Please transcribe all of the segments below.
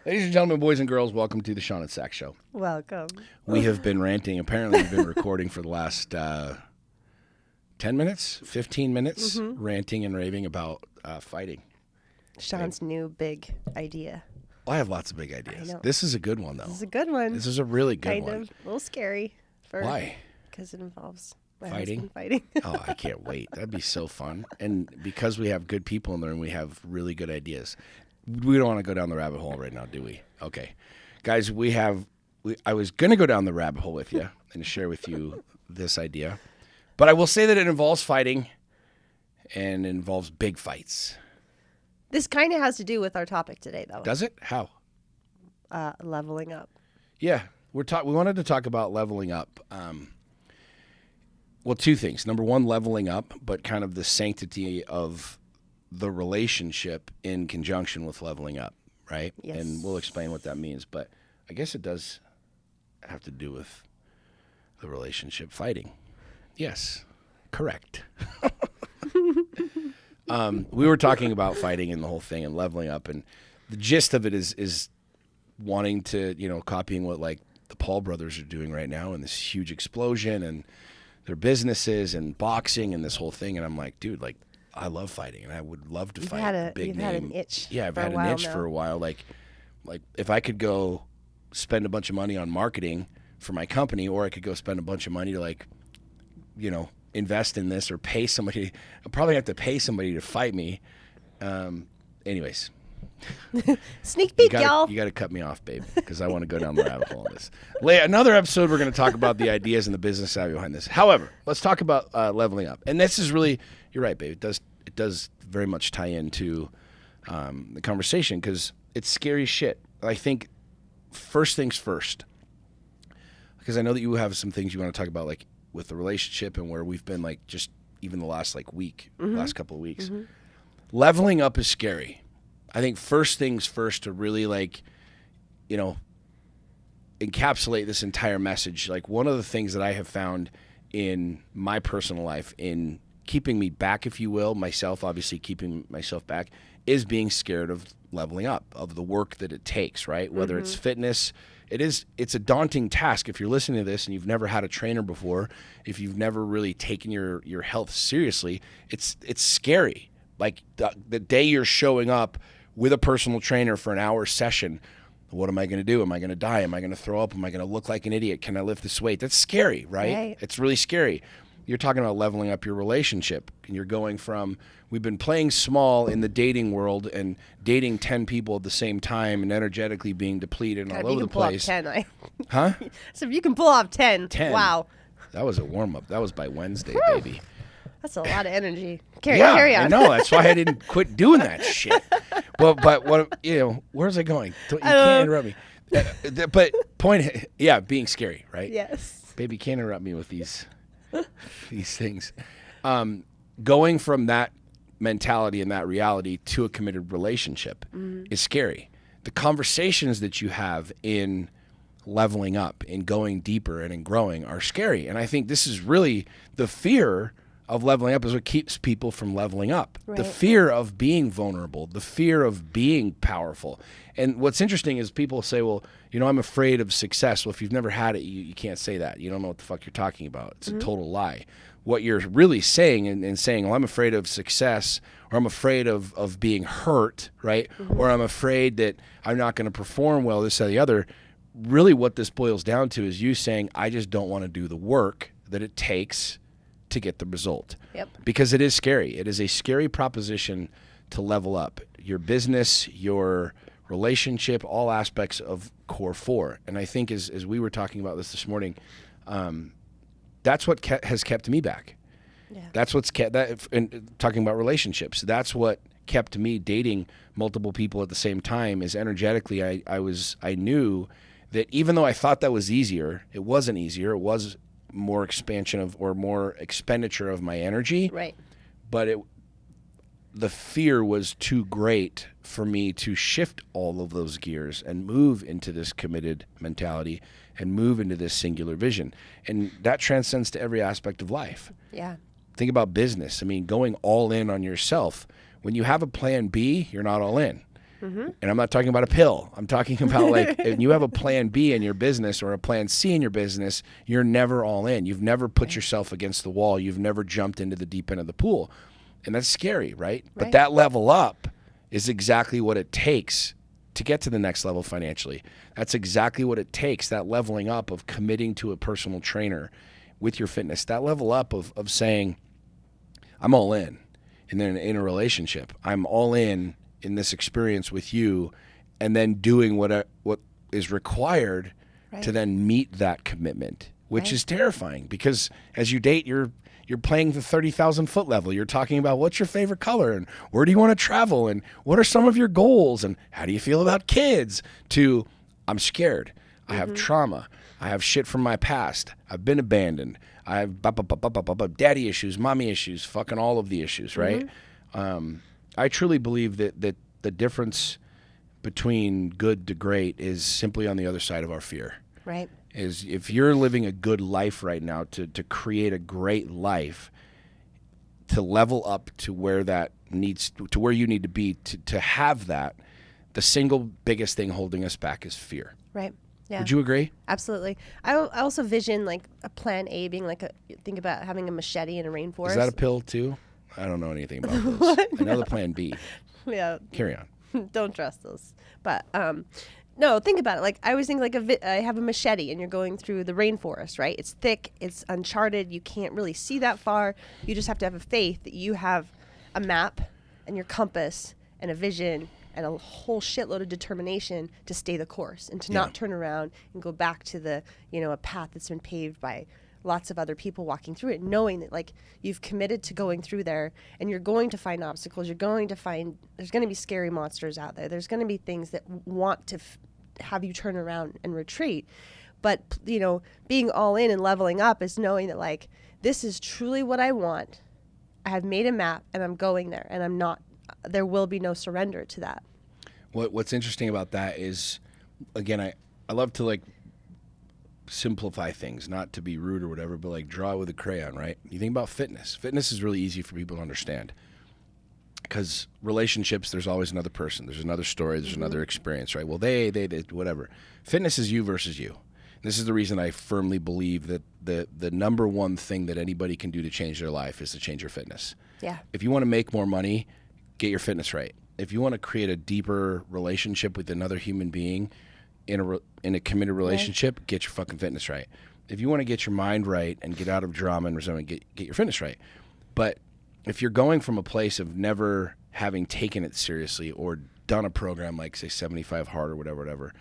Ladies and gentlemen, boys and girls, welcome to the Sean and Sack Show. Welcome. We have been ranting. Apparently, we've been recording for the last 10 minutes, 15 minutes, ranting and raving about fighting. Sean's new big idea. Well, I have lots of big ideas. This is a good one, though. This is a good one. This is a really good kind one. of a little scary. Why? Because it involves my Fighting? husband fighting. Oh, I can't wait. That'd be so fun. And because we have good people in there and we have really good ideas, we don't want to go down the rabbit hole right now, do we? Okay. Guys, I was going to go down the rabbit hole with you and share with you this idea. But I will say that it involves fighting and it involves big fights. This kind of has to do with our topic today, though. Does it? How? Leveling up. Yeah. We wanted to talk about leveling up. Well, two things. Number one, leveling up, but kind of the sanctity of the relationship in conjunction with leveling up, right? Yes. And we'll explain what that means. But I guess it does have to do with the relationship fighting. Yes, correct. We were talking about fighting and the whole thing and leveling up. And the gist of it is wanting to, copying what like the Paul brothers are doing right now and this huge explosion and their businesses and boxing and this whole thing. And I'm like, dude, like, I love fighting, and I would love to fight a big name. You've had an itch. Yeah, I've had an itch for a while. Like if I could go spend a bunch of money on marketing for my company, or I could go spend a bunch of money to invest in this or pay somebody. I'll probably have to pay somebody to fight me. Anyways. Sneak peek, y'all. You got to cut me off, babe, because I want to go down the rabbit hole on this. Another episode, we're going to talk about the ideas and the business side behind this. However, let's talk about leveling up. And this is really, you're right, babe. It does very much tie into the conversation because it's scary shit. I think first things first, because I know that you have some things you want to talk about, like with the relationship and where we've been, like just even the last last couple of weeks. Mm-hmm. Leveling up is scary. I think first things first to really encapsulate this entire message. Like one of the things that I have found in my personal life in keeping me back, if you will, myself obviously keeping myself back, is being scared of leveling up, of the work that it takes, right? Whether it's fitness, it's a daunting task. If you're listening to this and you've never had a trainer before, if you've never really taken your health seriously, it's scary. Like the day you're showing up with a personal trainer for an hour session, what am I going to do? Am I going to die? Am I going to throw up? Am I going to look like an idiot? Can I lift this weight? That's scary, right? It's really scary. You're talking about leveling up your relationship, and you're going from, we've been playing small in the dating world and dating 10 people at the same time and energetically being depleted all over the place. You can pull off 10. Huh? So if you can pull off 10. Wow. That was a warm-up. That was by Wednesday, baby. That's a lot of energy. Carry on. I know. That's why I didn't quit doing that shit. But what, where's I going? You can't interrupt me. But being scary, right? Yes. Baby, you can't interrupt me with these things. Going from that mentality and that reality to a committed relationship is scary. The conversations that you have in leveling up, in going deeper and in growing are scary. And I think this is really the fear of leveling up is what keeps people from leveling up. Right. The fear of being vulnerable, the fear of being powerful. And what's interesting is people say, well, I'm afraid of success. Well, if you've never had it, you can't say that. You don't know what the fuck you're talking about. It's a total lie. What you're really saying and saying, well, I'm afraid of success, or I'm afraid of being hurt, right? Or I'm afraid that I'm not going to perform well, this, or the other. Really what this boils down to is you saying, I just don't want to do the work that it takes to get the result. Yep. Because it is scary. It is a scary proposition to level up your business, your relationship, all aspects of Core 4. And I think as we were talking about this morning, that's what has kept me back. Yeah. That's what's kept that. And talking about relationships, that's what kept me dating multiple people at the same time. Is energetically, I knew that even though I thought that was easier, it wasn't easier. It was more expansion of or more expenditure of my energy. Right. But the fear was too great for me to shift all of those gears and move into this committed mentality and move into this singular vision. And that transcends to every aspect of life. Yeah. Think about business. I mean, going all in on yourself. When you have a plan B, you're not all in. And I'm not talking about a pill. I'm talking about like when you have a plan B in your business or a plan C in your business, you're never all in. You've never put yourself against the wall. You've never jumped into the deep end of the pool. And that's scary, right? But that level up is exactly what it takes to get to the next level financially. That's exactly what it takes, that leveling up of committing to a personal trainer with your fitness, that level up of saying, I'm all in. And then in a relationship, I'm all in this experience with you, and then doing what is required to then meet that commitment, which is terrifying because as you date, you're playing the 30,000 foot level. You're talking about what's your favorite color and where do you want to travel and what are some of your goals and how do you feel about kids, to I'm scared. I have trauma. I have shit from my past. I've been abandoned. I have daddy issues, mommy issues, fucking all of the issues, right? I truly believe that the difference between good to great is simply on the other side of our fear. Right. Is if you're living a good life right now, to create a great life, to level up to where that needs to where you need to be to have that, the single biggest thing holding us back is fear. Right. Yeah. Would you agree? Absolutely. I also vision like a plan A being like think about having a machete in a rainforest. Is that a pill too? I don't know anything about those. I know the plan B. Yeah. Carry on. Don't trust those. But no, think about it. Like I always think like I have a machete and you're going through the rainforest, right? It's thick, it's uncharted, you can't really see that far. You just have to have a faith that you have a map and your compass and a vision and a whole shitload of determination to stay the course and to not turn around and go back to the, a path that's been paved by lots of other people walking through it, knowing that like you've committed to going through there and you're going to find obstacles. You're going to find, there's going to be scary monsters out there. There's going to be things that want to have you turn around and retreat. But, being all in and leveling up is knowing that like, this is truly what I want. I have made a map and I'm going there and there will be no surrender to that. What's interesting about that is, again, I love to like simplify things, not to be rude or whatever, but like draw with a crayon, right? You think about fitness. Fitness is really easy for people to understand because relationships, there's always another person. There's another story. There's another experience, right? Well, they, whatever. Fitness is you versus you. This is the reason I firmly believe that the number one thing that anybody can do to change their life is to change your fitness. Yeah. If you want to make more money, get your fitness right. If you want to create a deeper relationship with another human being in a committed relationship, get your fucking fitness right. If you want to get your mind right and get out of drama and resentment, get your fitness right. But if you're going from a place of never having taken it seriously or done a program like, say, 75 Hard or whatever,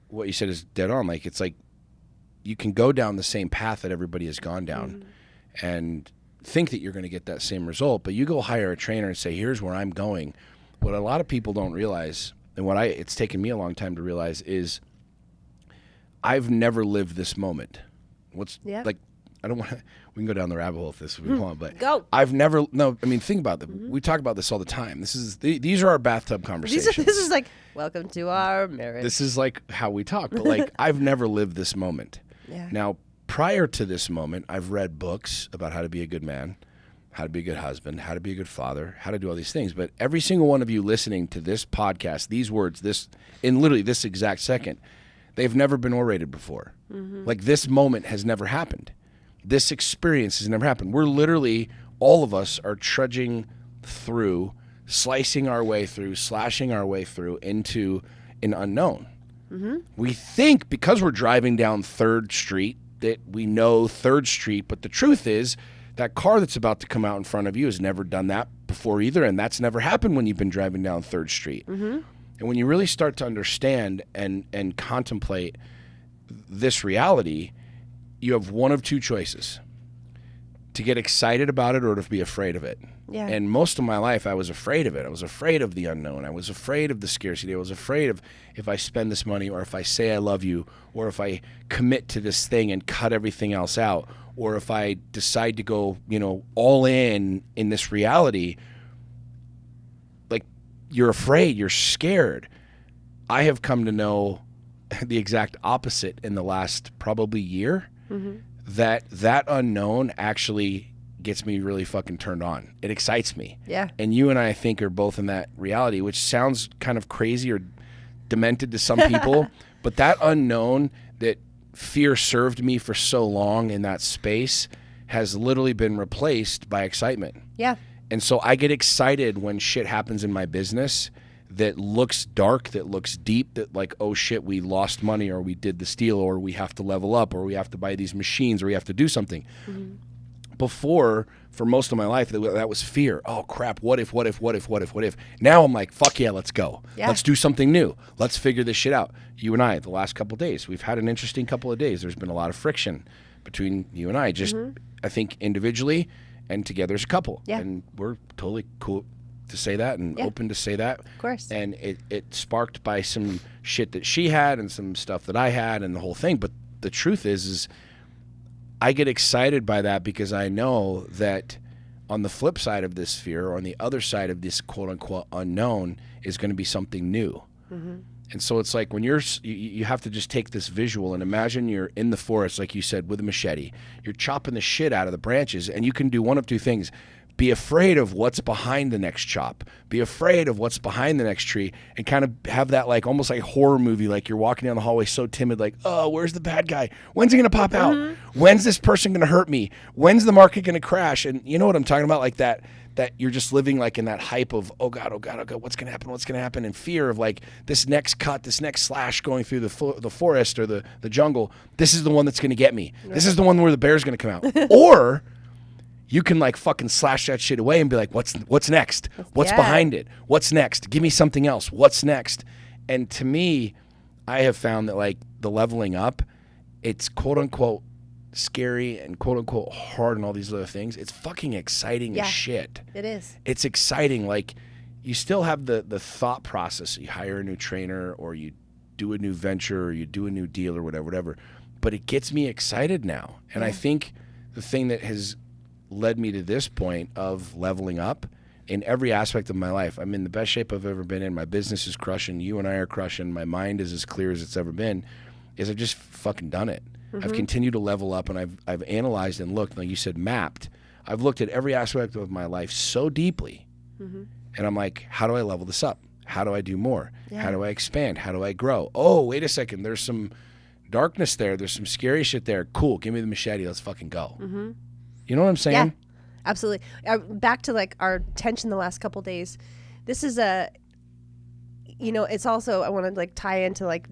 what you said is dead on. Like, it's like you can go down the same path that everybody has gone down and think that you're going to get that same result, but you go hire a trainer and say, here's where I'm going. What a lot of people don't realize, and it's taken me a long time to realize, is I've never lived this moment. Like, I don't want to, we can go down the rabbit hole if this if we want, but go. Think about it. We talk about this all the time. These are our bathtub conversations. This is like, welcome to our marriage. This is like how we talk, but like, I've never lived this moment. Yeah. Now, prior to this moment, I've read books about how to be a good man, how to be a good husband, how to be a good father, how to do all these things. But every single one of you listening to this podcast, these words, in literally this exact second, they've never been orated before. Like, this moment has never happened. This experience has never happened. We're literally, all of us are trudging through, slicing our way through, slashing our way through into an unknown. We think because we're driving down 3rd Street that we know 3rd Street, but the truth is that car that's about to come out in front of you has never done that before either, and that's never happened when you've been driving down 3rd Street. And when you really start to understand and contemplate this reality, you have one of two choices: to get excited about it or to be afraid of it. Yeah. And most of my life, I was afraid of it. I was afraid of the unknown. I was afraid of the scarcity. I was afraid of if I spend this money or if I say I love you or if I commit to this thing and cut everything else out or if I decide to go, all in this reality. Like, you're afraid, you're scared. I have come to know the exact opposite in the last probably year, that unknown actually gets me really fucking turned on. It excites me. Yeah. And you and I think are both in that reality, which sounds kind of crazy or demented to some people, but that unknown that fear served me for so long in that space has literally been replaced by excitement. Yeah. And so I get excited when shit happens in my business that looks dark, that looks deep, that like, oh shit, we lost money, or we did the steal, or we have to level up, or we have to buy these machines, or we have to do something. Mm-hmm. Before, for most of my life, that was fear. Oh crap, what if? Now I'm like, fuck yeah, let's go. Yeah. Let's do something new. Let's figure this shit out. You and I, the last couple of days, we've had an interesting couple of days. There's been a lot of friction between you and I, just I think individually and together as a couple. Yeah. And we're totally cool to say that and open to say that. Of course. And it sparked by some shit that she had and some stuff that I had and the whole thing. But the truth is I get excited by that because I know that on the flip side of this fear, or on the other side of this quote unquote unknown, is going to be something new. Mm-hmm. And so it's like when you have to just take this visual and imagine you're in the forest, like you said, with a machete. You're chopping the shit out of the branches, and you can do one of two things. Be afraid of what's behind the next chop. Be afraid of what's behind the next tree, and kind of have that like almost like horror movie, like you're walking down the hallway so timid, like, oh, where's the bad guy? When's he gonna pop out? When's this person gonna hurt me? When's the market gonna crash? And you know what I'm talking about, like that you're just living like in that hype of oh god, what's gonna happen, and fear of like this next cut, this next slash going through the forest or the jungle. This is the one that's gonna get me. This is the one where the bear's gonna come out. Or you can like fucking slash that shit away and be like, what's next? What's behind it? What's next? Give me something else. What's next? And to me, I have found that like the leveling up, it's quote unquote scary and quote unquote hard and all these other things. It's fucking exciting as shit. It is. It's exciting. Like you still have the thought process. You hire a new trainer, or you do a new venture, or you do a new deal, or whatever. But it gets me excited now. And I think the thing that has led me to this point of leveling up in every aspect of my life. I'm in the best shape I've ever been in. My business is crushing. You and I are crushing. My mind is as clear as it's ever been. Is I've just fucking done it. Mm-hmm. I've continued to level up, and I've analyzed and looked, like you said, mapped. I've looked at every aspect of my life so deeply. Mm-hmm. And I'm like, how do I level this up? How do I do more? Yeah. How do I expand? How do I grow? Oh, wait a second. There's some darkness there. There's some scary shit there. Cool. Give me the machete. Let's fucking go. Mm-hmm. You know what I'm saying? Yeah, absolutely. Back to like our tension the last couple days. This is it's also, I want to like tie into like,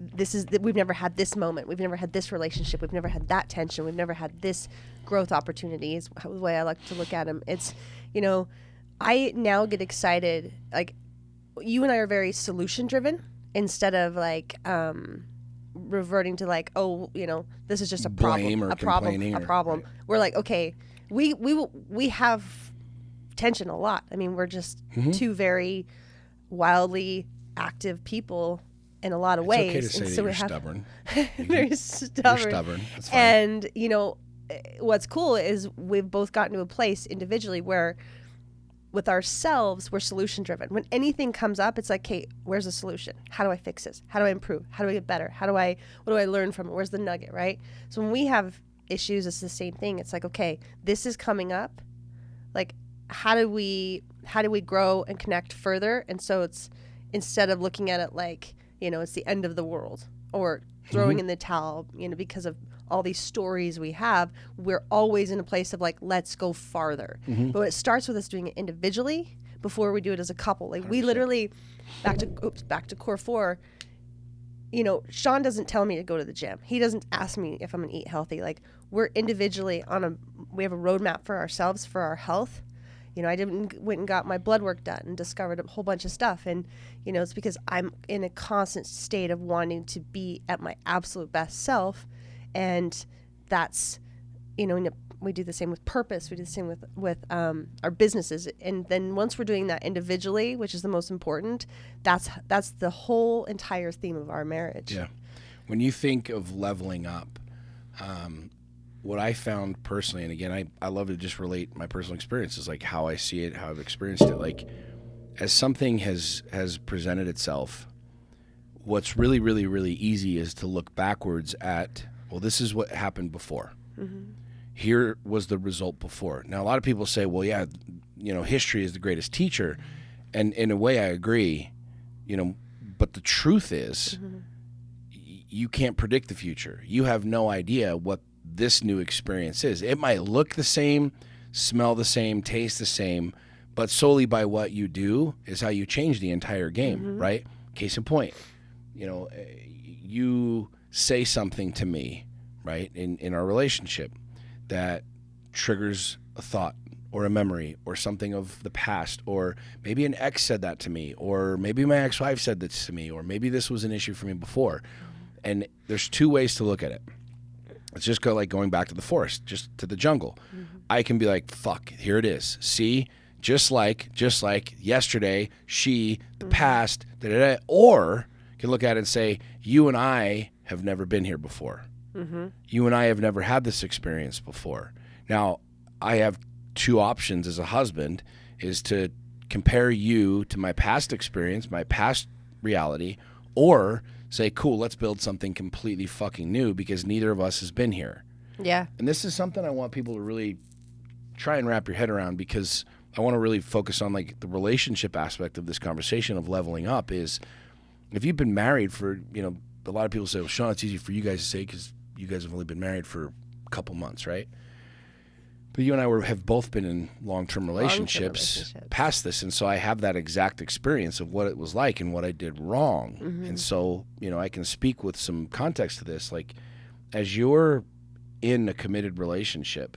we've never had this moment. We've never had this relationship. We've never had that tension. We've never had this growth opportunity is the way I like to look at them. It's, I now get excited. Like you and I are very solution driven instead of like, reverting to like, oh, this is just a problem, a problem. We're like, okay, we have tension a lot. I mean, we're just two very wildly active people in a lot of ways. It's okay to say that you're stubborn. Very stubborn. You're stubborn. That's fine. And what's cool is we've both gotten to a place individually where with ourselves, we're solution driven. When anything comes up, it's like, okay, where's the solution? How do I fix this? How do I improve? How do I get better? what do I learn from it? Where's the nugget, right? So when we have issues, it's the same thing. It's like, okay, this is coming up. Like, how do we grow and connect further? And so it's, instead of looking at it like, it's the end of the world or throwing in the towel, because of all these stories we have, we're always in a place of like, let's go farther. Mm-hmm. But it starts with us doing it individually before we do it as a couple. Like 100%. We literally, back to core 4, Sean doesn't tell me to go to the gym. He doesn't ask me if I'm going to eat healthy. Like we're individually we have a roadmap for ourselves, for our health. I went and got my blood work done and discovered a whole bunch of stuff. And, it's because I'm in a constant state of wanting to be at my absolute best self. And that's, we do the same with purpose. We do the same with our businesses. And then once we're doing that individually, which is the most important, that's the whole entire theme of our marriage. Yeah. When you think of leveling up, what I found personally, and again, I love to just relate my personal experiences, like how I see it, how I've experienced it. Like as something has presented itself, what's really, really, really easy is to look backwards at, well, this is what happened before. Mm-hmm. here was the result before. Now, a lot of people say, well, yeah, history is the greatest teacher. And in a way, I agree, but the truth is you can't predict the future. You have no idea what this new experience is. It might look the same, smell the same, taste the same, but solely by what you do is how you change the entire game, right? Case in point, you say something to me, right, in our relationship that triggers a thought or a memory or something of the past, or maybe an ex said that to me, or maybe my ex-wife said this to me, or maybe this was an issue for me before. And there's two ways to look at it. Let's just go like going back to the forest, just to the jungle. I can be like, fuck, here it is. See, just like yesterday, the past, da-da-da. Or can look at it and say, you and I have never been here before. You and I have never had this experience before. Now, I have two options as a husband, is to compare you to my past experience, my past reality, or say, cool, let's build something completely fucking new because neither of us has been here. Yeah. And this is something I want people to really try and wrap your head around, because I want to really focus on like the relationship aspect of this conversation of leveling up. Is if you've been married for, a lot of people say, well, Sean, it's easy for you guys to say because you guys have only been married for a couple months, right? But you and I have both been in long-term relationships past this, and so I have that exact experience of what it was like and what I did wrong. And so, I can speak with some context to this. Like, as you're in a committed relationship,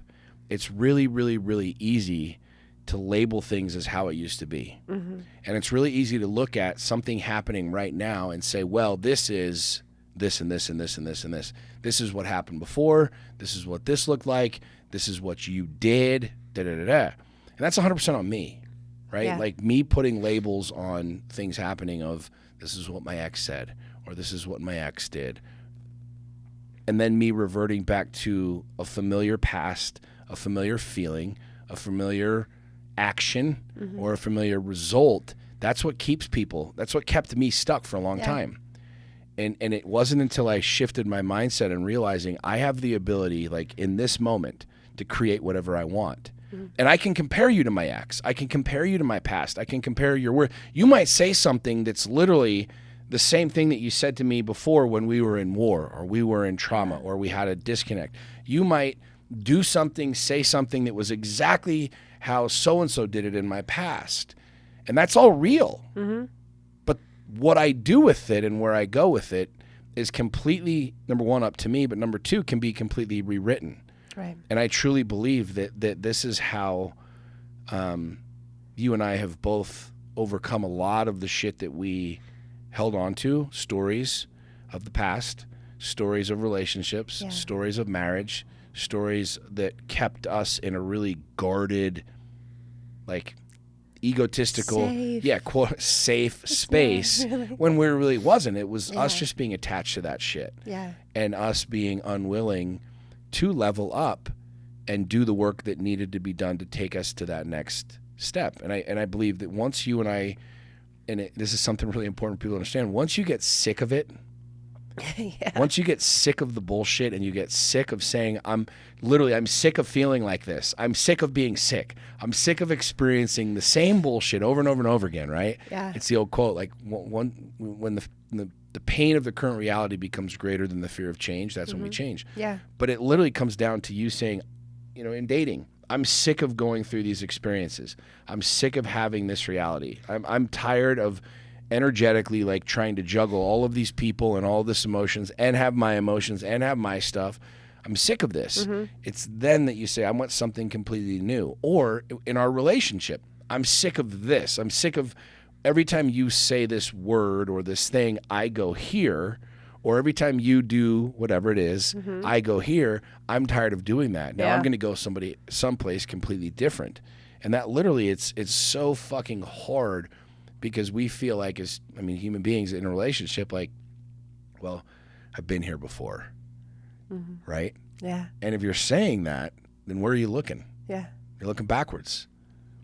it's really, really, really easy to label things as how it used to be. And it's really easy to look at something happening right now and say, well, this is this and this and this and this and this. This is what happened before. This is what this looked like. This is what you did, da-da-da-da. And that's 100% on me, right? Yeah. Like me putting labels on things happening of this is what my ex said, or this is what my ex did. And then me reverting back to a familiar past, a familiar feeling, a familiar action, or a familiar result. That's what keeps people, that's what kept me stuck for a long time. And it wasn't until I shifted my mindset and realizing I have the ability, like in this moment, to create whatever I want. And I can compare you to my ex. I can compare you to my past. I can compare your word. You might say something that's literally the same thing that you said to me before when we were in war, or we were in trauma, or we had a disconnect. You might do something, say something that was exactly how so-and-so did it in my past. And that's all real. But what I do with it and where I go with it is completely, number one, up to me, but number two, can be completely rewritten. Right. And I truly believe that this is how you and I have both overcome a lot of the shit that we held on to, stories of the past, stories of relationships, stories of marriage, stories that kept us in a really guarded, like egotistical, safe space when we really wasn't. It was us just being attached to that shit. And us being unwilling to level up and do the work that needed to be done to take us to that next step. And I believe that once you and I, this is something really important for people to understand, once you get sick of it, once you get sick of the bullshit and you get sick of saying, I'm sick of feeling like this. I'm sick of being sick. I'm sick of experiencing the same bullshit over and over and over again, right? Yeah. It's the old quote, like when the pain of the current reality becomes greater than the fear of change, that's when we change. Yeah. But it literally comes down to you saying, in dating, I'm sick of going through these experiences. I'm sick of having this reality. I'm tired of energetically like trying to juggle all of these people and all this emotions and have my emotions and have my stuff. I'm sick of this. It's then that you say, I want something completely new. Or in our relationship, I'm sick of this. I'm sick of every time you say this word or this thing, I go here. Or every time you do whatever it is, I go here. I'm tired of doing that. Now I'm going to go someplace completely different. And that literally, it's so fucking hard, because we feel like human beings in a relationship, like, well, I've been here before, right? Yeah. And if you're saying that, then where are you looking? Yeah. You're looking backwards.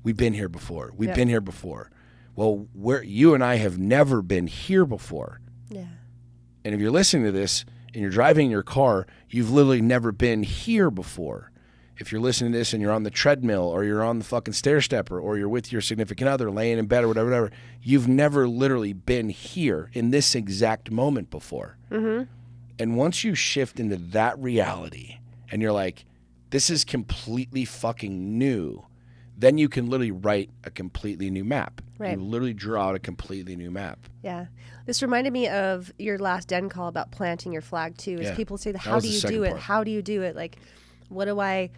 We've been here before. We've been here before. Well, you and I have never been here before. Yeah. And if you're listening to this and you're driving your car, you've literally never been here before. if you're listening to this and you're on the treadmill or you're on the fucking stair stepper or you're with your significant other laying in bed or whatever, you've never literally been here in this exact moment before. Mm-hmm. And once you shift into that reality and you're like, this is completely fucking new, then you can literally write a completely new map. Right. You literally draw out a completely new map. Yeah. This reminded me of your last den call about planting your flag too. Is people say, how was do the you second do it? part. How do you do it? Like, what do I...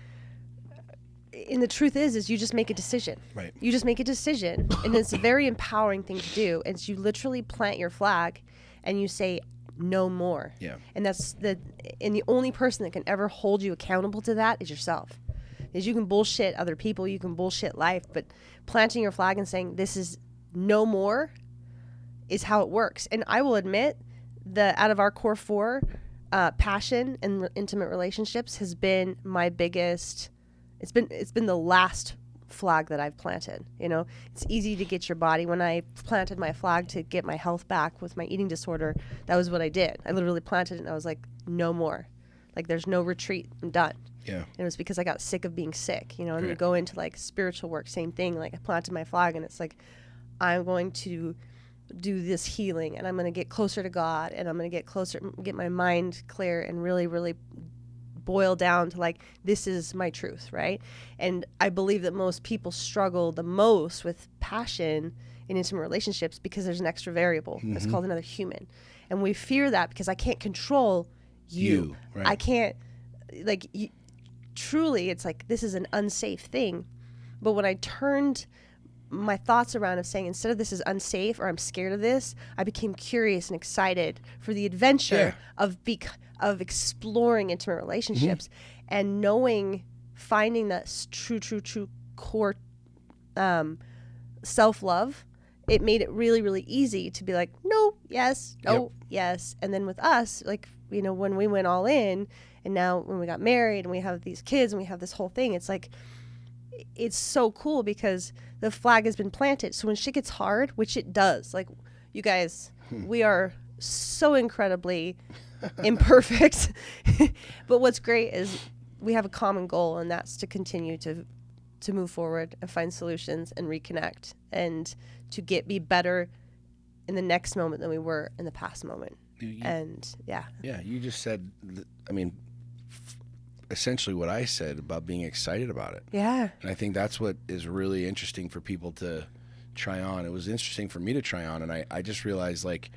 And the truth is you just make a decision. Right. You just make a decision. And it's a very empowering thing to do. And you literally plant your flag and you say, no more. Yeah. And the only person that can ever hold you accountable to that is yourself. Is you can bullshit other people, you can bullshit life, but planting your flag and saying this is no more is how it works. And I will admit that out of our core 4, passion and intimate relationships has been my biggest. It's been the last flag that I've planted. You know, it's easy to get your body. When I planted my flag to get my health back with my eating disorder, that was what I did. I literally planted it and I was like, no more. Like, there's no retreat. I'm done. Yeah. And it was because I got sick of being sick, you know, and Right. you go into like spiritual work, same thing. Like, I planted my flag and it's like, I'm going to do this healing and I'm going to get closer to God and I'm going to get my mind clear and really, really boil down to like, this is my truth, right? And I believe that most people struggle the most with passion in intimate relationships because there's an extra variable. It's called another human. And we fear that because I can't control you. Right. I can't, like, truly, it's like, this is an unsafe thing. But when I turned my thoughts around of saying, instead of this is unsafe or I'm scared of this, I became curious and excited for the adventure of exploring intimate relationships and finding that true core self-love. It made it really, really easy to be like, no, yes, no, yes. And then with us, like, you know, when we went all in and now when we got married and we have these kids and we have this whole thing, it's like, it's so cool because the flag has been planted. So when shit gets hard, which it does, like, you guys, we are so incredibly imperfect. But what's great is we have a common goal, and that's to continue to move forward and find solutions and reconnect and to be better in the next moment than we were in the past moment. Yeah, you just said, I mean, essentially what I said about being excited about it. Yeah. And I think that's what is really interesting for people to try on. It was interesting for me to try on, and I just realized, like,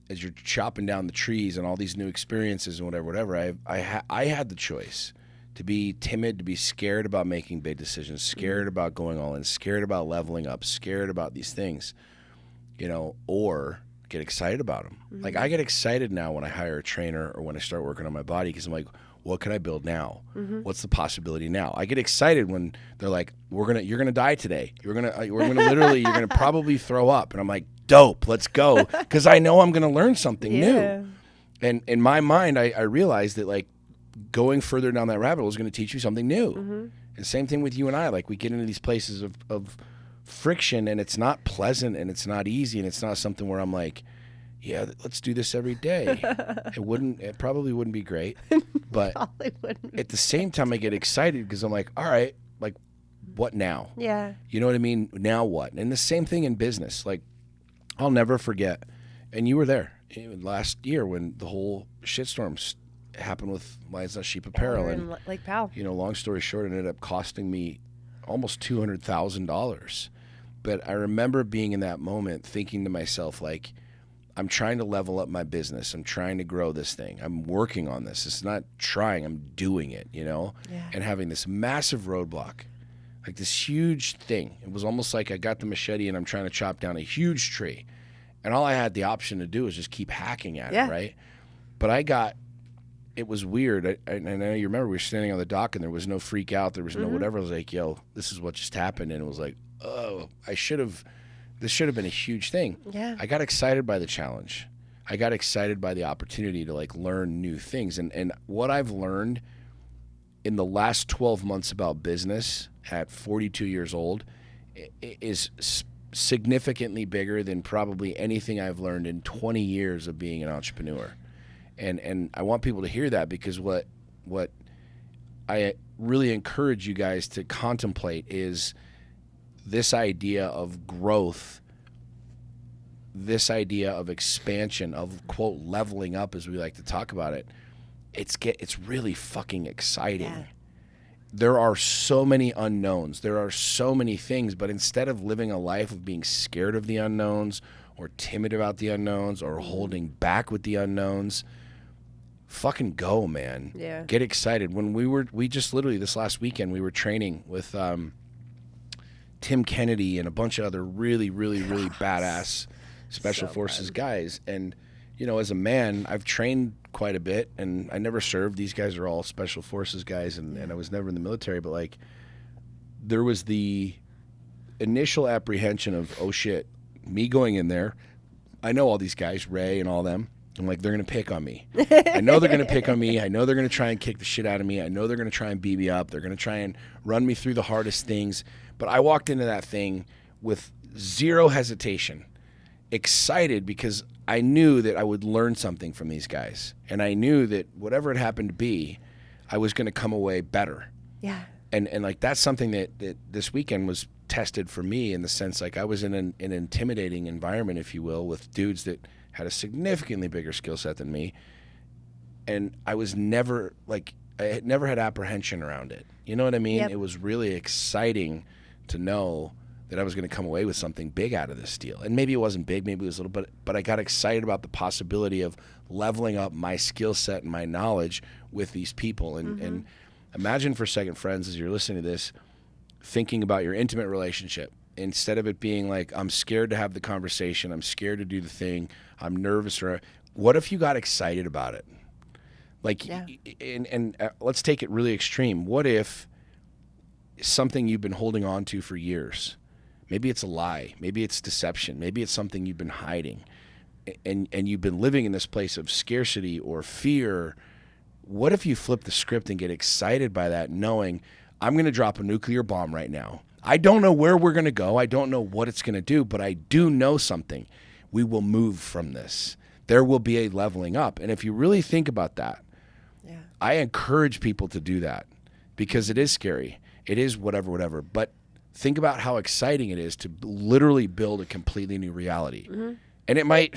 as you're chopping down the trees and all these new experiences and whatever, I had the choice to be timid, to be scared about making big decisions, scared about going all in, scared about leveling up, scared about these things, you know, or get excited about them. Like, I get excited now when I hire a trainer or when I start working on my body because I'm like, what can I build now? What's the possibility now? I get excited when they're like, you're gonna die today. We're gonna probably throw up, and I'm like, dope, let's go, because I know I'm gonna learn something new. And in my mind, I realized that, like, going further down that rabbit hole is going to teach you something new. And same thing with you and I. Like, we get into these places of friction, and it's not pleasant, and it's not easy, and it's not something where I'm like, yeah, let's do this every day. It probably wouldn't be great, but at the same time, I get excited because I'm like, all right, like, what now? Yeah. You know what I mean? Now what? And the same thing in business. Like, I'll never forget, and you were there last year when the whole shitstorm happened with Lions Not Sheep Apparel, and Lake Powell. You know, long story short, it ended up costing me almost $200,000. But I remember being in that moment thinking to myself, like, I'm trying to level up my business. I'm trying to grow this thing. I'm working on this. It's not trying, I'm doing it, you know? Yeah. And having this massive roadblock, like this huge thing. It was almost like I got the machete and I'm trying to chop down a huge tree. And all I had the option to do was just keep hacking at it, right? But it was weird. I know you remember we were standing on the dock and there was no freak out. There was no whatever. I was like, yo, this is what just happened. And it was like, oh, this should have been a huge thing. Yeah. I got excited by the challenge. I got excited by the opportunity to, like, learn new things. And what I've learned in the last 12 months about business at 42 years old is significantly bigger than probably anything I've learned in 20 years of being an entrepreneur. And I want people to hear that, because what I really encourage you guys to contemplate is this idea of growth, this idea of expansion, of quote leveling up, as we like to talk about it. It's really fucking exciting. Yeah. There are so many unknowns. There are so many things, but instead of living a life of being scared of the unknowns or timid about the unknowns or holding back with the unknowns, fucking go, man. Yeah. Get excited. When we just literally this last weekend, we were training with Tim Kennedy and a bunch of other really, really, really badass Special Forces guys. And, you know, as a man, I've trained quite a bit, and I never served. These guys are all Special Forces guys, and I was never in the military, but like there was the initial apprehension of, oh shit, me going in there. I know all these guys, Ray and all them. I'm like, they're going to pick on me. I know they're going to pick on me. I know they're going to try and kick the shit out of me. I know they're going to try and beat me up. They're going to try and run me through the hardest things. But I walked into that thing with zero hesitation, excited because I knew that I would learn something from these guys. And I knew that whatever it happened to be, I was going to come away better. Yeah. And like that's something that this weekend was tested for me, in the sense like I was in an intimidating environment, if you will, with dudes that had a significantly bigger skill set than me. And I was never I had never had apprehension around it. You know what I mean? Yep. It was really exciting to know that I was going to come away with something big out of this deal. And maybe it wasn't big, maybe it was a little, but I got excited about the possibility of leveling up my skill set and my knowledge with these people. And imagine for a second, friends, as you're listening to this, thinking about your intimate relationship. Instead of it being like, I'm scared to have the conversation, I'm scared to do the thing, I'm nervous, or what if you got excited about it? Like, Yeah. and let's take it really extreme. What if something you've been holding on to for years, maybe it's a lie, maybe it's deception, maybe it's something you've been hiding, and you've been living in this place of scarcity or fear. What if you flip the script and get excited by that, knowing I'm going to drop a nuclear bomb right now? I don't know where we're going to go. I don't know what it's going to do, but I do know something. We will move from this. There will be a leveling up. And if you really think about that, Yeah. I encourage people to do that, because it is scary. It is whatever. But think about how exciting it is to literally build a completely new reality. And it might,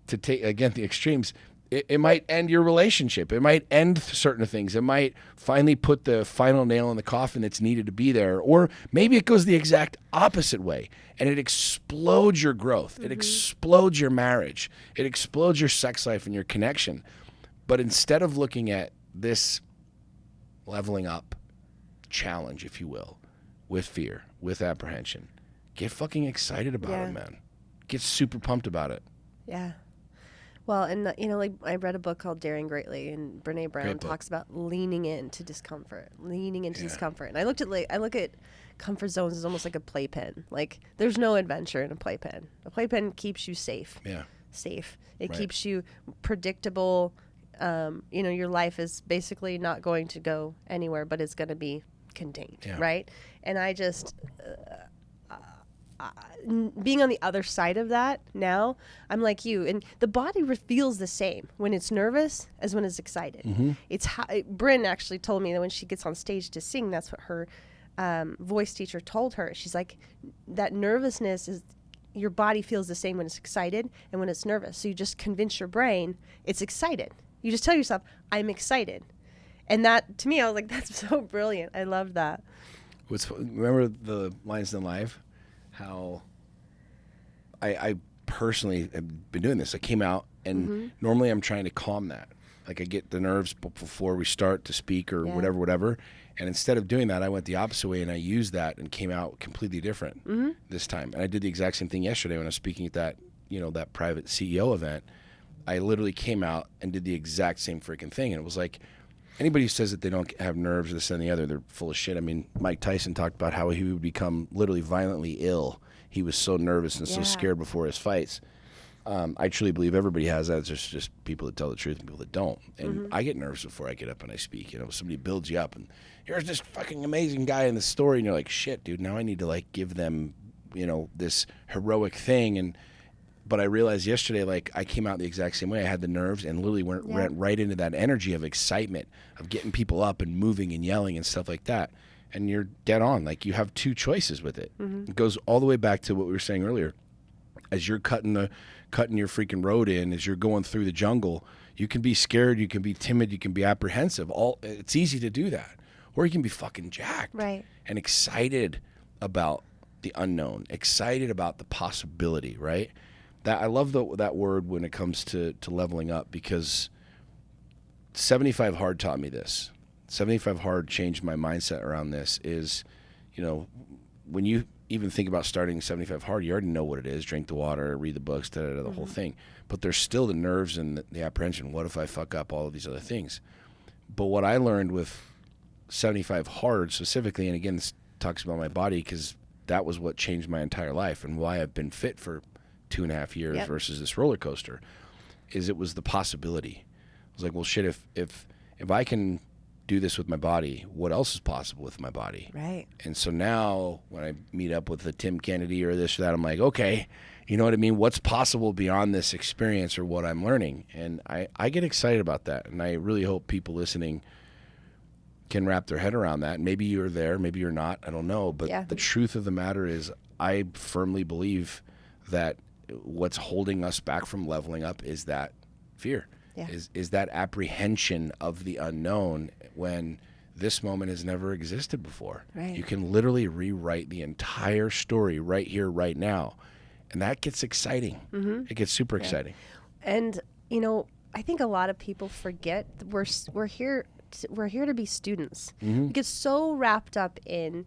to take, again, the extremes, it might end your relationship. It might end certain things. It might finally put the final nail in the coffin that's needed to be there. Or maybe it goes the exact opposite way, and it explodes your growth. It explodes your marriage. It explodes your sex life and your connection. But instead of looking at this leveling up challenge, if you will, with fear, with apprehension, get fucking excited about Yeah. it, man. Get super pumped about it. Yeah. Well, and you know, like I read a book called Daring Greatly, and Brene Brown Great book. talks about leaning into discomfort. And I look at comfort zones as almost like a playpen. Like there's no adventure in a playpen. A playpen keeps you safe. Yeah. It Right. keeps you predictable. You know, your life is basically not going to go anywhere, but it's going to be contained, Yeah. right? And I just being on the other side of that now, I'm like you, and the body feels the same when it's nervous as when it's excited. It's how Bryn actually told me that when she gets on stage to sing, that's what her voice teacher told her. She's like, that nervousness is, your body feels the same when it's excited and when it's nervous. So you just convince your brain it's excited. You just tell yourself, I'm excited. And that, to me, I was like, that's so brilliant. I loved that. Remember the Lions Den Live? How I personally have been doing this. I came out, and normally I'm trying to calm that. Like I get the nerves before we start to speak or whatever. And instead of doing that, I went the opposite way, and I used that and came out completely different this time. And I did the exact same thing yesterday when I was speaking at that, that private CEO event. I literally came out and did the exact same freaking thing. And it was like, anybody who says that they don't have nerves, this and the other, they're full of shit. I mean, Mike Tyson talked about how he would become literally violently ill. He was so nervous and so scared before his fights. I truly believe everybody has that. There's just people that tell the truth and people that don't. And I get nervous before I get up and I speak. Somebody builds you up, and here's this fucking amazing guy in the story, and you're like, shit, dude, now I need to give them, this heroic thing. But I realized yesterday, like, I came out the exact same way. I had the nerves and literally went right into that energy of excitement of getting people up and moving and yelling and stuff like that. And you're dead on. Like, you have two choices with it. It goes all the way back to what we were saying earlier. As you're cutting your freaking road in, as you're going through the jungle, you can be scared, you can be timid, you can be apprehensive. It's easy to do that. Or you can be fucking jacked. Right. And excited about the unknown, excited about the possibility, right? That I love that word when it comes to leveling up, because 75 Hard taught me this. 75 Hard changed my mindset around this. Is, when you even think about starting 75 Hard, you already know what it is. Drink the water, read the books, the whole thing. But there's still the nerves and the apprehension. What if I fuck up all of these other things? But what I learned with 75 Hard specifically, and again, this talks about my body, because that was what changed my entire life and why I've been fit for 2.5 years versus this roller coaster, is it was the possibility. I was like, well, shit, if I can do this with my body, what else is possible with my body? Right. And so now when I meet up with the Tim Kennedy or this or that, I'm like, okay, you know what I mean? What's possible beyond this experience or what I'm learning? And I get excited about that. And I really hope people listening can wrap their head around that. Maybe you're there, maybe you're not, I don't know. But the truth of the matter is, I firmly believe that what's holding us back from leveling up is that fear, is that apprehension of the unknown, when this moment has never existed before. Right. You can literally rewrite the entire story right here, right now. And that gets exciting. It gets super exciting. And, I think a lot of people forget that we're here to be students. We get so wrapped up in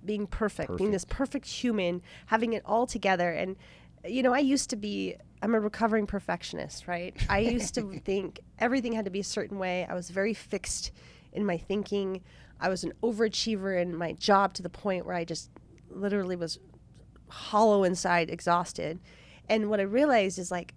being perfect, being this perfect human, having it all together. And, I'm a recovering perfectionist, right? I used to think everything had to be a certain way. I was very fixed in my thinking. I was an overachiever in my job to the point where I just literally was hollow inside, exhausted. And what I realized is, like,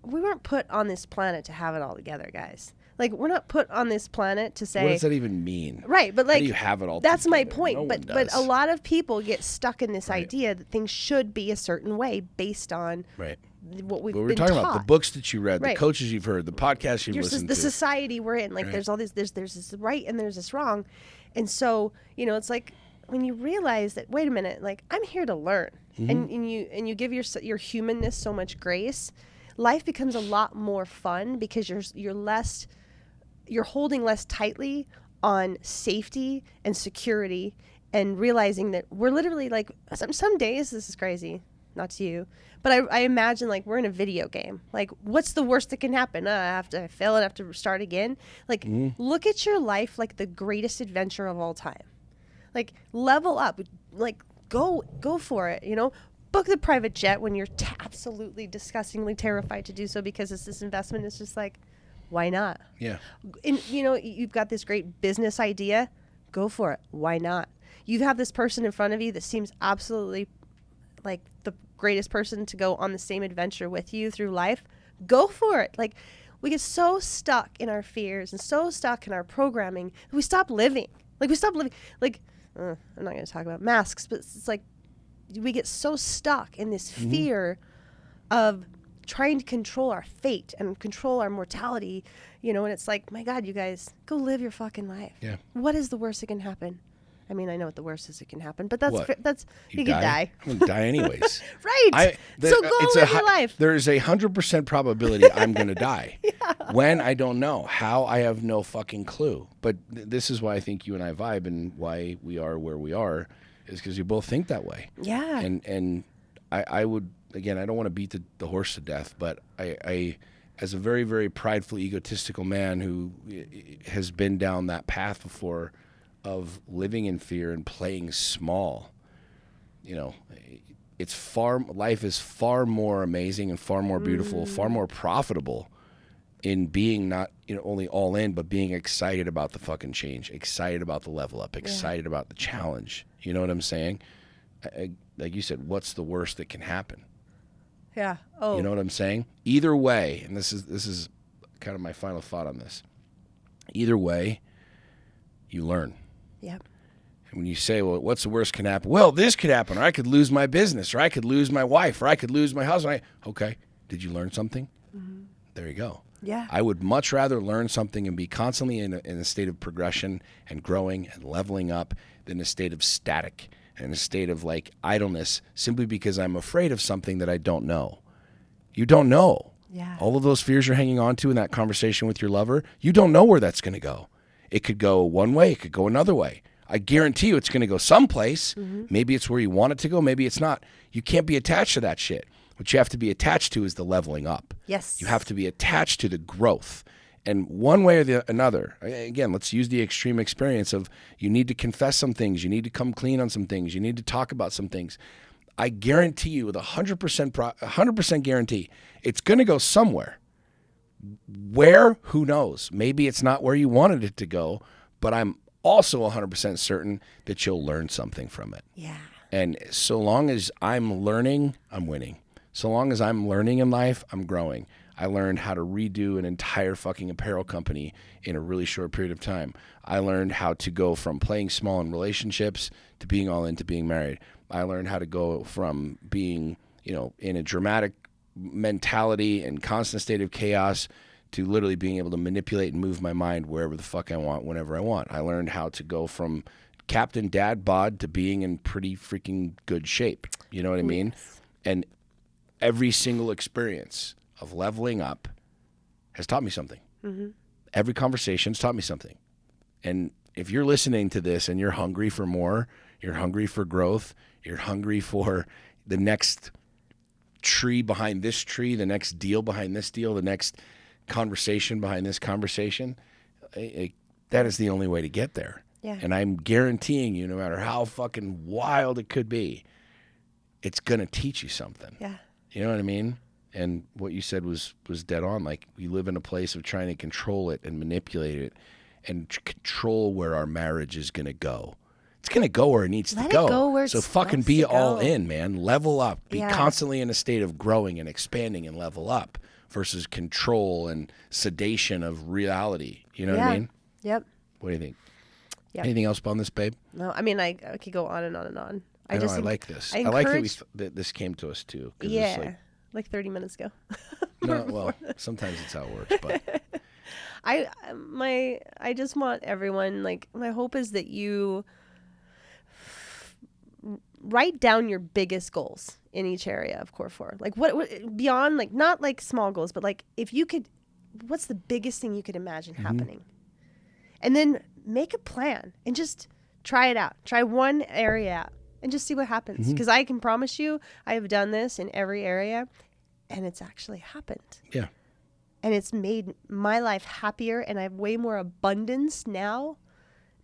we weren't put on this planet to have it all together, guys. Like, we're not put on this planet to say... What does that even mean? Right, but, like... How do you have it all That's together? my point. No but a lot of people get stuck in this Right. idea that things should be a certain way based on what we've What we're been talking taught. about, the books that you read, the Right. coaches you've heard, the podcasts you've listened the to. society we're in. Like, Right. there's all these... There's this right and there's this wrong. And so, it's like when you realize that, wait a minute, like, I'm here to learn. And you give your humanness so much grace, life becomes a lot more fun, because you're holding less tightly on safety and security, and realizing that we're literally, like, some days, this is crazy, not to you, but I imagine, like, we're in a video game. Like, what's the worst that can happen? I fail and have to start again. Like, look at your life like the greatest adventure of all time. Like, level up. Like, go for it, Book the private jet when you're absolutely disgustingly terrified to do so, because it's this investment. It's just like, why not? Yeah. And, you've got this great business idea. Go for it. Why not? You have this person in front of you that seems absolutely like the greatest person to go on the same adventure with you through life. Go for it. Like, we get so stuck in our fears and so stuck in our programming that we stop living. Like, I'm not going to talk about masks, but it's like we get so stuck in this fear of trying to control our fate and control our mortality, and it's like, my God, you guys, go live your fucking life. Yeah. What is the worst that can happen? I mean, I know what the worst is that can happen, but that's What? that's you could die. I'm gonna die anyways. Right. So go live your life. There is 100% probability I'm gonna die. When, I don't know. How, I have no fucking clue. But this is why I think you and I vibe, and why we are where we are, is because you both think that way. Yeah. And I would, again, I don't want to beat the horse to death, but I as a very, very prideful, egotistical man who has been down that path before, of living in fear and playing small, life is far more amazing and far more beautiful, far more profitable in being not only all in, but being excited about the fucking change, excited about the level up, excited about the challenge. You know what I'm saying? Like you said, what's the worst that can happen? Yeah. Oh. You know what I'm saying? Either way, and this is kind of my final thought on this. Either way, you learn. Yep. And when you say, well, what's the worst can happen? Well, this could happen, or I could lose my business, or I could lose my wife, or I could lose my husband. Okay, did you learn something? There you go. Yeah. I would much rather learn something and be constantly in a state of progression and growing and leveling up than a state of static and a state of like idleness simply because I'm afraid of something that I don't know. You don't know. Yeah. All of those fears you're hanging on to in that conversation with your lover, you don't know where that's going to go. It could go one way, it could go another way. I guarantee you it's going to go someplace. Maybe it's where you want it to go, maybe it's not. You can't be attached to that shit. What you have to be attached to is the leveling up. Yes. You have to be attached to the growth. And one way or another, again, let's use the extreme experience of you need to confess some things, you need to come clean on some things, you need to talk about some things. I guarantee you with 100% guarantee, it's going to go somewhere. Where? Who knows? Maybe it's not where you wanted it to go, but I'm also 100% certain that you'll learn something from it. Yeah. And so long as I'm learning, I'm winning. So long as I'm learning in life, I'm growing. I learned how to redo an entire fucking apparel company in a really short period of time. I learned how to go from playing small in relationships to being all into being married. I learned how to go from being, in a dramatic mentality and constant state of chaos to literally being able to manipulate and move my mind wherever the fuck I want, whenever I want. I learned how to go from Captain Dad Bod to being in pretty freaking good shape. You know what I mean? Yes. And every single experience of leveling up has taught me something. Every conversation's taught me something. And if you're listening to this and you're hungry for more, you're hungry for growth, you're hungry for the next tree behind this tree, the next deal behind this deal, the next conversation behind this conversation, that is the only way to get there. Yeah. And I'm guaranteeing you, no matter how fucking wild it could be, it's going to teach you something. Yeah. You know what I mean? And what you said was dead on. Like, we live in a place of trying to control it and manipulate it and control where our marriage is going to go. It's going to go where it needs to Let go. it go where so it's fucking supposed be to all go. in, man. Level up. Be Yeah. constantly in a state of growing and expanding and level up versus control and sedation of reality. You know what I mean? Yep. What do you think? Yep. Anything else on this, babe? No, I mean, I could go on and on and on. I know, I think- like this. I I like that, encourage- that this came to us too. 'Cause Yeah. It's Like 30 minutes ago. no, well, sometimes it's how it works, but I just want everyone, like, my hope is that you write down your biggest goals in each area of Core 4. Like what beyond, like, not like small goals, but like if you could, what's the biggest thing you could imagine happening? And then make a plan and just try it out. Try one area out and just see what happens. Because I can promise you, I have done this in every area and it's actually happened. yeah. And it's made my life happier, and I have way more abundance now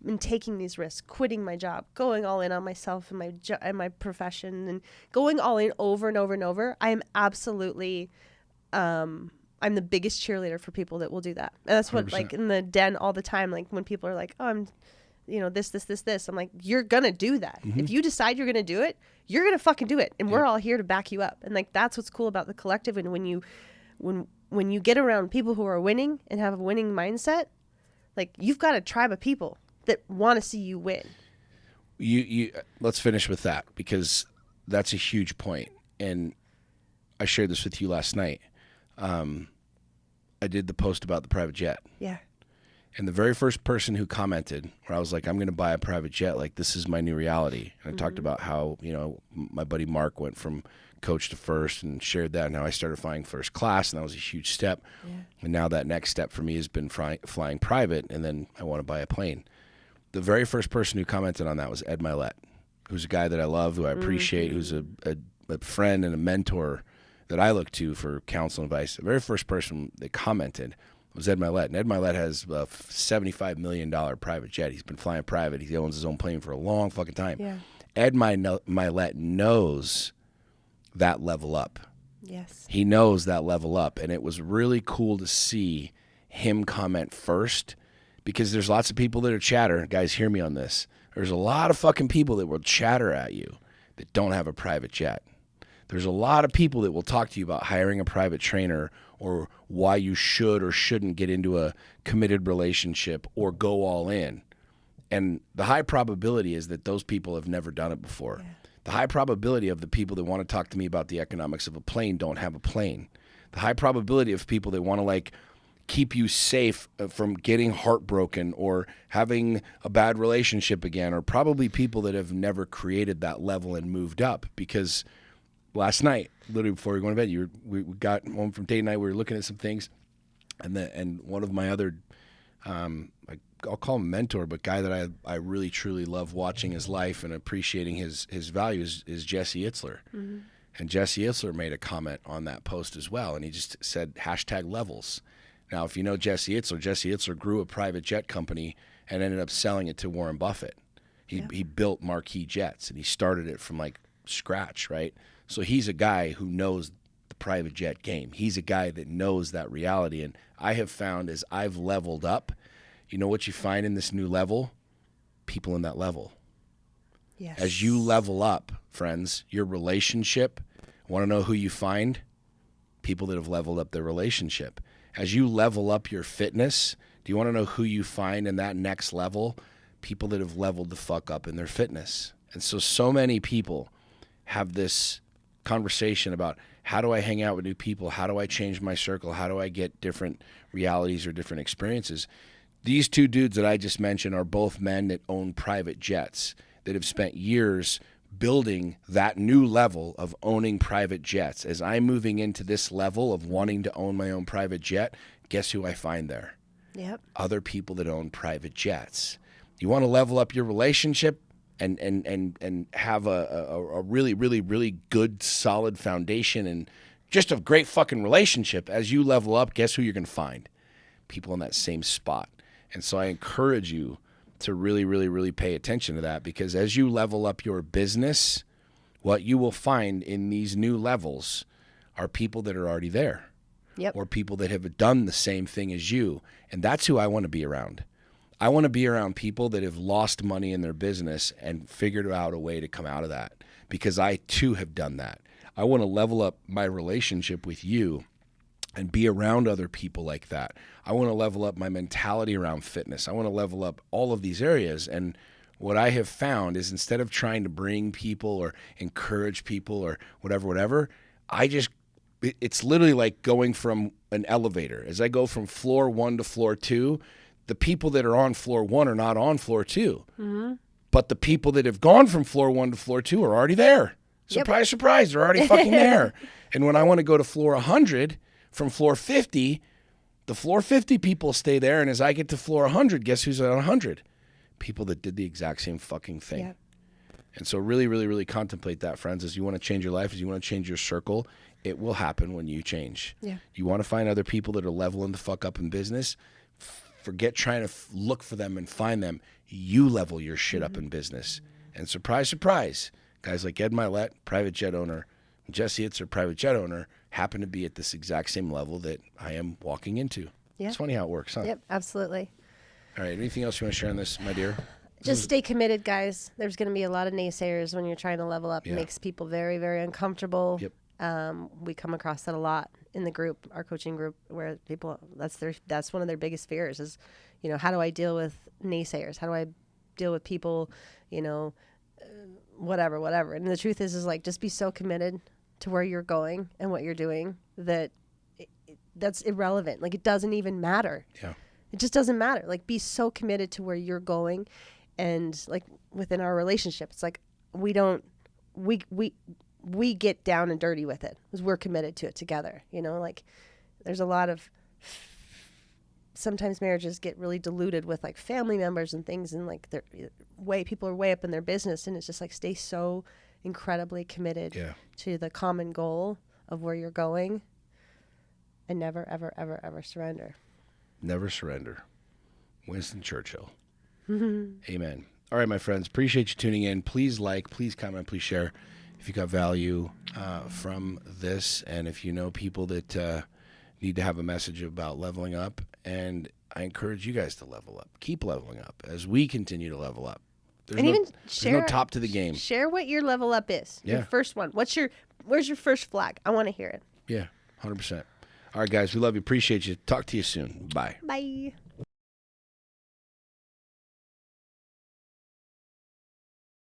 in taking these risks, quitting my job, going all in on myself and my profession, and going all in over and over and over. I am absolutely, I'm the biggest cheerleader for people that will do that. And that's what 100%. like in the den all the time, like when people are like, oh, I'm, this. I'm like, you're going to do that. If you decide you're going to do it, you're going to fucking do it. And we're all here to back you up. And like, that's what's cool about the collective. And when you get around people who are winning and have a winning mindset, like, you've got a tribe of people that want to see you win. You let's finish with that, because that's a huge point. And I shared this with you last night. I did the post about the private jet. Yeah. And the very first person who commented, where I was like, I'm going to buy a private jet, like, this is my new reality. And I talked about how, my buddy Mark went from coach to first and shared that. Now I started flying first class, and that was a huge step. Yeah. And now that next step for me has been flying private, and then I want to buy a plane. The very first person who commented on that was Ed Milet, who's a guy that I love, who I appreciate, who's a friend and a mentor that I look to for counsel and advice. The very first person that commented was Ed Milet. And Ed Milet has a $75 million private jet. He's been flying private. He owns his own plane for a long fucking time. Yeah. Ed Milet knows that level up. Yes. He knows that level up. And it was really cool to see him comment first, because there's lots of people that are chatter. Guys, hear me on this. There's a lot of fucking people that will chatter at you that don't have a private jet. There's a lot of people that will talk to you about hiring a private trainer, or why you should or shouldn't get into a committed relationship or go all in. And the high probability is that those people have never done it before. Yeah. The high probability of the people that want to talk to me about the economics of a plane don't have a plane. The high probability of people that want to like keep you safe from getting heartbroken or having a bad relationship again are probably people that have never created that level and moved up. Because last night, literally before we went to bed, we got home from date night, we were looking at some things, and one of my other I'll call him mentor, but guy that I really truly love watching his life and appreciating his values is Jesse Itzler. Mm-hmm. And Jesse Itzler made a comment on that post as well, and he just said #levels. Now, if you know Jesse Itzler grew a private jet company and ended up selling it to Warren Buffett. He built Marquis Jets, and he started it from like scratch, right? So he's a guy who knows the private jet game. He's a guy that knows that reality. And I have found as I've leveled up, you know what you find in this new level? People in that level. Yes. As you level up, friends, your relationship, want to know who you find? People that have leveled up their relationship. As you level up your fitness, do you want to know who you find in that next level? People that have leveled the fuck up in their fitness. And so many people have this conversation about how do I hang out with new people? How do I change my circle? How do I get different realities or different experiences? These two dudes that I just mentioned are both men that own private jets that have spent years building that new level of owning private jets. As I'm moving into this level of wanting to own my own private jet, guess who I find there? Yep. Other people that own private jets. You want to level up your relationship and have a really, really, really good, solid foundation and just a great fucking relationship. As you level up, guess who you're going to find? People in that same spot. And so I encourage you to really, really, really pay attention to that, because as you level up your business, what you will find in these new levels are people that are already there. Yep. Or people that have done the same thing as you. And that's who I want to be around. I want to be around people that have lost money in their business and figured out a way to come out of that, because I too have done that. I want to level up my relationship with you and be around other people like that. I want to level up my mentality around fitness. I want to level up all of these areas. And what I have found is, instead of trying to bring people or encourage people or whatever, it's literally like going from an elevator. As I go from floor 1 to floor 2, the people that are on floor 1 are not on floor 2. Mm-hmm. But the people that have gone from floor 1 to floor 2 are already there. Surprise, Yep. surprise, they're already fucking there. And when I want to go to floor 100 from floor 50, the floor 50 people stay there. And as I get to floor 100, guess who's on 100? People that did the exact same fucking thing. Yep. And so really, really, really contemplate that, friends. As you want to change your life, as you want to change your circle, it will happen when you change. Yeah. You want to find other people that are leveling the fuck up in business. Forget trying to look for them and find them. You level your shit up in business. And surprise, surprise, guys like Ed Milet, private jet owner, Jesse Itzler, private jet owner, happen to be at this exact same level that I am walking into. Yeah. It's funny how it works, huh? Yep, absolutely. All right. Anything else you want to share on this, my dear? Just stay committed, guys. There's going to be a lot of naysayers when you're trying to level up. Yeah. It makes people very, very uncomfortable. Yep. We come across that a lot in the group, our coaching group, where people, that's one of their biggest fears is, how do I deal with naysayers? How do I deal with people, whatever. And the truth is like, just be so committed to where you're going and what you're doing that that's irrelevant. Like, it doesn't even matter. Yeah. It just doesn't matter. Like, be so committed to where you're going. And like within our relationship, it's like, we get down and dirty with it because we're committed to it together. Like, there's a lot of, sometimes marriages get really diluted with like family members and things, and like people are way up in their business, and it's just like, stay so incredibly committed to the common goal of where you're going, and never, ever, ever, ever surrender. Never surrender. Winston Churchill. Amen. All right, my friends. Appreciate you tuning in. Please like, please comment, please share if you got value from this, and if you know people that need to have a message about leveling up. And I encourage you guys to level up. Keep leveling up as we continue to level up. There's no top to the game. Share what your level up is. Yeah. Your first one. Where's your first flag? I want to hear it. Yeah, 100%. All right, guys. We love you. Appreciate you. Talk to you soon. Bye. Bye.